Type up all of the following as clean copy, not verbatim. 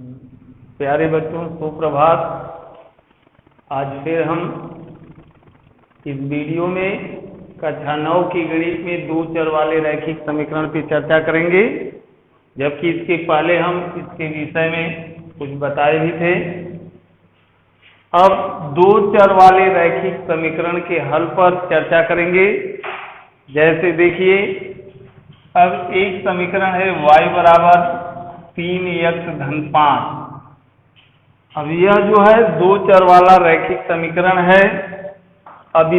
प्यारे बच्चों, सुप्रभात। आज फिर हम इस वीडियो में कक्षा 9 की गणित में दो चर वाले रैखिक समीकरण पर चर्चा करेंगे, जबकि इसके पहले हम इसके विषय में कुछ बताए भी थे। अब दो चर वाले रैखिक समीकरण के हल पर चर्चा करेंगे। जैसे देखिए, अब एक समीकरण है y बराबर 3x-5। अब यह जो है दो चर वाला रैखिक समीकरण है। अब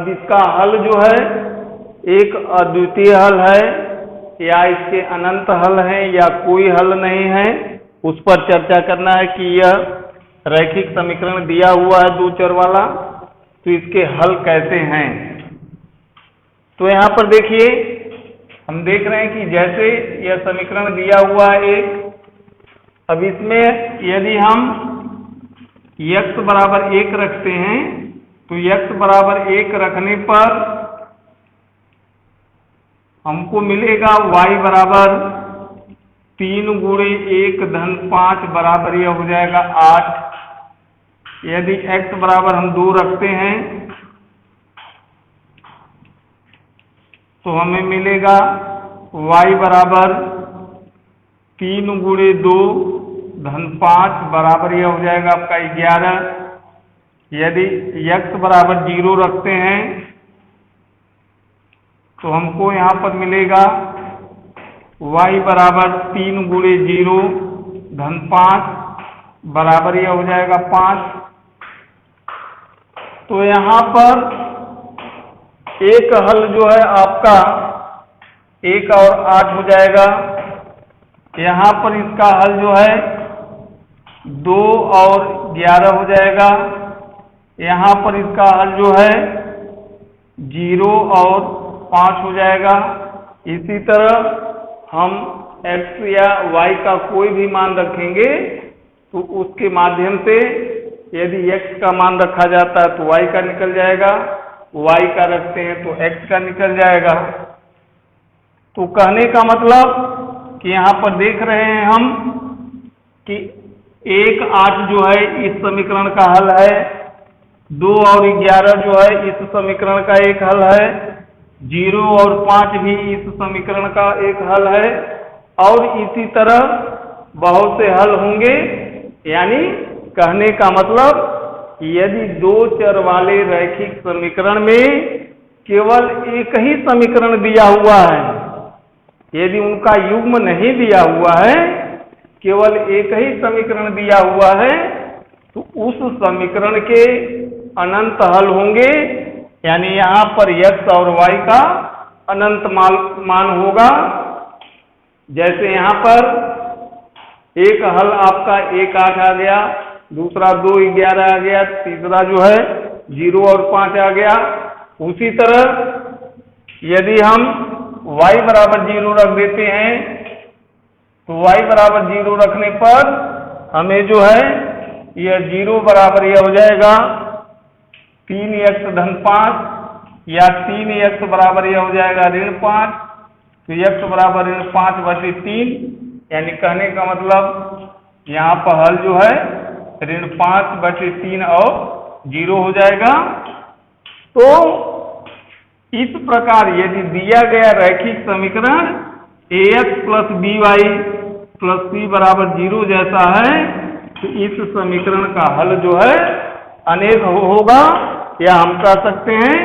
इसका हल जो है एक अद्वितीय हल है, या इसके अनंत हल है, या कोई हल नहीं है, उस पर चर्चा करना है कि यह रैखिक समीकरण दिया हुआ है दो चर वाला, तो इसके हल कैसे हैं। तो यहाँ पर देखिए, हम देख रहे हैं कि जैसे यह समीकरण दिया हुआ है एक, अब इसमें यदि हम x बराबर 1 रखते हैं तो x बराबर 1 रखने पर हमको मिलेगा y बराबर 3 गुणे 1-5 बराबर यह हो जाएगा 8। यदि x बराबर हम 2 रखते हैं तो हमें मिलेगा y बराबर 3 गुणे 2-5 बराबर यह हो जाएगा आपका 11। यदि x बराबर 0 रखते हैं तो हमको यहाँ पर मिलेगा y बराबर 3 गुणे 0-5 बराबर यह हो जाएगा 5। तो यहाँ पर एक हल जो है आपका 1 और 8 हो जाएगा। यहाँ पर इसका हल जो है 2 और 11 हो जाएगा। यहाँ पर इसका हल जो है 0 और 5 हो जाएगा। इसी तरह हम x या y का कोई भी मान रखेंगे तो उसके माध्यम से यदि x का मान रखा जाता है तो y का निकल जाएगा, y का रखते हैं तो x का निकल जाएगा। तो कहने का मतलब कि यहाँ पर देख रहे हैं हम कि 1, 8 जो है इस समीकरण का हल है, 2 और 11 जो है इस समीकरण का एक हल है, 0 और 5 भी इस समीकरण का एक हल है, और इसी तरह बहुत से हल होंगे। यानी कहने का मतलब यदि दो चर वाले रैखिक समीकरण में केवल एक ही समीकरण दिया हुआ है, यदि उनका युग्म नहीं दिया हुआ है, केवल एक ही समीकरण दिया हुआ है, तो उस समीकरण के अनंत हल होंगे। यानी यहाँ पर x और y का अनंत मान होगा। जैसे यहाँ पर एक हल आपका 1, 8 आ गया, दूसरा 2, 11 आ गया, तीसरा जो है 0 और 5 आ गया। उसी तरह यदि हम y बराबर 0 रख देते हैं तो y बराबर 0 रखने पर हमें जो है यह 0 बराबर यह हो जाएगा 3x-5, या 3x बराबर यह हो जाएगा -5। तो x बराबर -5/3, यानी कहने का मतलब यहाँ पर हल जो है -5/3 और 0 हो जाएगा। तो इस प्रकार यदि दिया गया रैखिक समीकरण ax + by + c बराबर 0 जैसा है, तो इस समीकरण का हल जो है अनेक होगा, या हम कह सकते हैं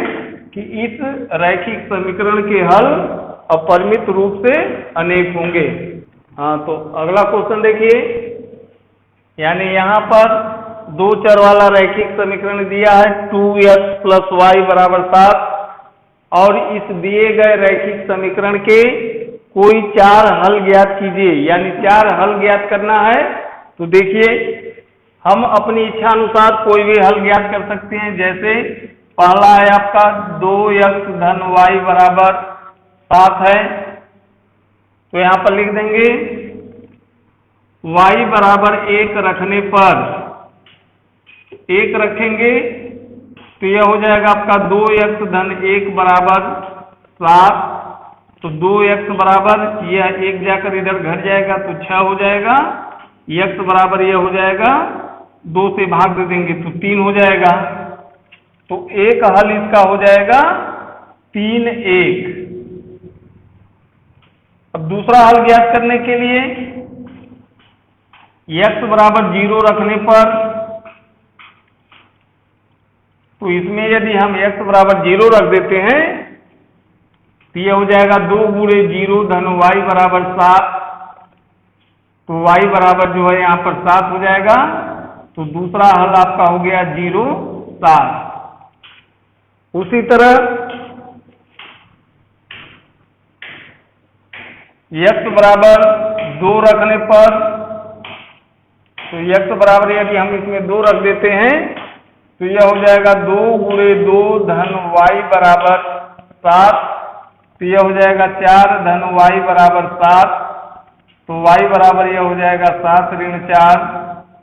कि इस रैखिक समीकरण के हल अपरिमित रूप से अनेक होंगे। हाँ, तो अगला क्वेश्चन देखिए। यानी यहाँ पर दो चर वाला रैखिक समीकरण दिया है 2x + y बराबर 7, और इस दिए गए रैखिक समीकरण के कोई 4 हल ज्ञात कीजिए। यानी 4 हल ज्ञात करना है। तो देखिए, हम अपनी इच्छा अनुसार कोई भी हल ज्ञात कर सकते हैं। जैसे पहला है आपका 2x-y बराबर 7 है, तो यहाँ पर लिख देंगे y बराबर 1 रखने पर 1 रखेंगे तो यह हो जाएगा आपका 2x-1 बराबर 7। तो 2x बराबर यह एक जाकर इधर घट जाएगा तो 6 हो जाएगा, x बराबर यह हो जाएगा 2 से भाग दे देंगे तो 3 हो जाएगा। तो एक हल इसका हो जाएगा 3 1। अब दूसरा हल ज्ञात करने के लिए x बराबर 0 रखने पर, तो इसमें यदि हम x बराबर 0 रख देते हैं तो यह हो जाएगा 2 गुणे 0 धन y बराबर 7। तो y बराबर जो है यहाँ पर 7 हो जाएगा। तो दूसरा हल आपका हो गया 0 7। उसी तरह x बराबर 2 रखने पर, तो x बराबर यदि हम इसमें 2 रख देते हैं तो यह हो जाएगा 2 गुणे 2 धन y बराबर 7। तो यह हो जाएगा 4 धन y बराबर 7। तो y बराबर यह हो जाएगा 7 ऋण 4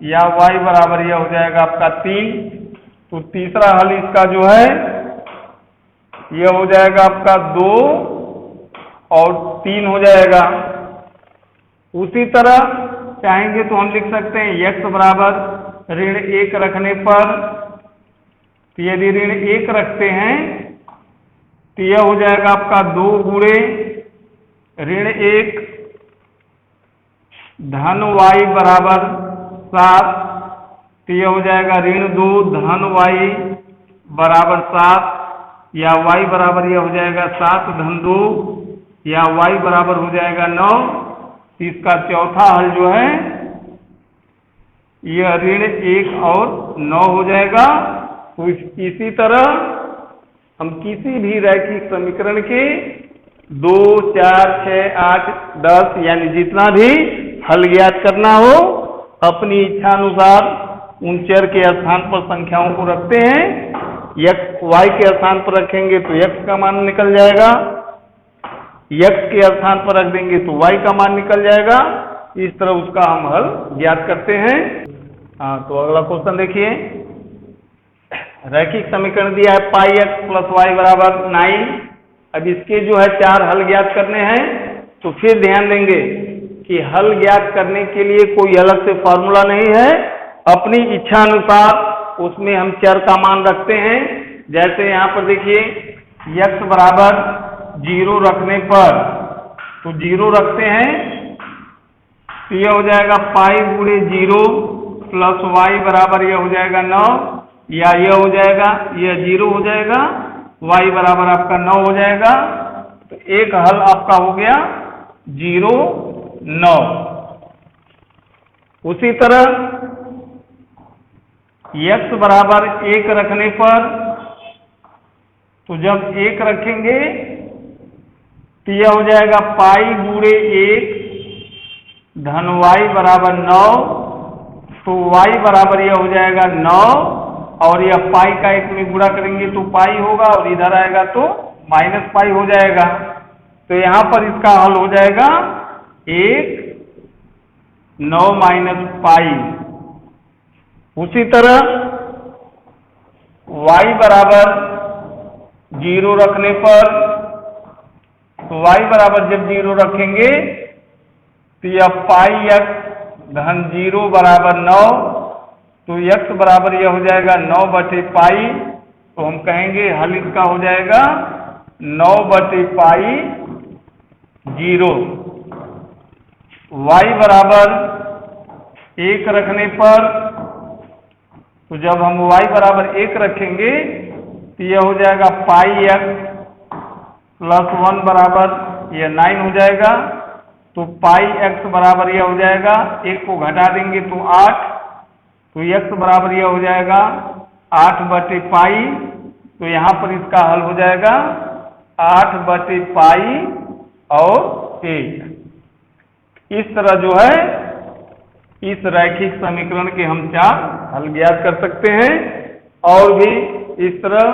या y बराबर यह हो जाएगा आपका 3। तो तीसरा हल इसका जो है यह हो जाएगा आपका 2 और 3 हो जाएगा। उसी तरह चाहेंगे तो हम लिख सकते हैं x बराबर ऋण 1 रखने पर, तो यदि ऋण 1 रखते हैं तो यह हो जाएगा आपका 2 गुणे ऋण 1 धन y बराबर 7। तो यह हो जाएगा ऋण 2 धन y बराबर 7 या y बराबर यह हो जाएगा 7 धन 2 या y बराबर हो जाएगा 9। तो इसका चौथा हल जो है यह ऋण 1 और 9 हो जाएगा। तो इसी तरह हम किसी भी रैखिक समीकरण के 2 4 6 8 10 यानी जितना भी हल ज्ञात करना हो अपनी इच्छा अनुसार उन चर के स्थान पर संख्याओं को रखते हैं। x y के स्थान पर रखेंगे तो x का मान निकल जाएगा, x के स्थान पर रख देंगे तो y का मान निकल जाएगा। इस तरह उसका हम हल ज्ञात करते हैं। हाँ, तो अगला क्वेश्चन देखिए। रैखिक समीकरण दिया है पाई x प्लस वाई बराबर 9। अब इसके जो है 4 हल ज्ञात करने हैं। तो फिर ध्यान देंगे कि हल ज्ञात करने के लिए कोई अलग से फॉर्मूला नहीं है, अपनी इच्छा अनुसार उसमें हम चर का मान रखते हैं। जैसे यहाँ पर देखिए x बराबर 0 रखने पर, तो 0 रखते हैं तो यह हो जाएगा पाई गुणे 0 प्लस वाई बराबर यह हो जाएगा 9 या यह हो जाएगा यह 0 हो जाएगा, y बराबर आपका 9 हो जाएगा। तो एक हल आपका हो गया 0 9। उसी तरह x बराबर 1 रखने पर, तो जब 1 रखेंगे तो यह हो जाएगा पाई गुणे 1 धन y बराबर 9। तो y बराबर यह हो जाएगा 9 और यह पाई का 1 में गुणा करेंगे तो पाई होगा और इधर आएगा तो माइनस पाई हो जाएगा। तो यहां पर इसका हल हो जाएगा 1 9 माइनस पाई। उसी तरह y बराबर 0 रखने पर, तो y बराबर जब 0 रखेंगे तो यह पाई x धन 0 बराबर 9। तो x बराबर यह हो जाएगा 9 बटे पाई। तो हम कहेंगे हल इसका हो जाएगा 9 बटे पाई 0। y बराबर 1 रखने पर, तो जब हम y बराबर 1 रखेंगे तो यह हो जाएगा पाई x प्लस 1 बराबर यह 9 हो जाएगा। तो पाई x बराबर यह हो जाएगा, 1 को घटा देंगे तो 8। तो x बराबर यह हो जाएगा 8 बटे पाई। तो यहाँ पर इसका हल हो जाएगा 8 बटे पाई और 1। इस तरह जो है इस रैखिक समीकरण के हम 4 हल ज्ञात कर सकते हैं। और भी इस तरह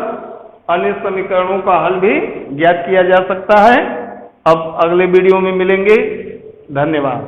अन्य समीकरणों का हल भी ज्ञात किया जा सकता है। अब अगले वीडियो में मिलेंगे। धन्यवाद।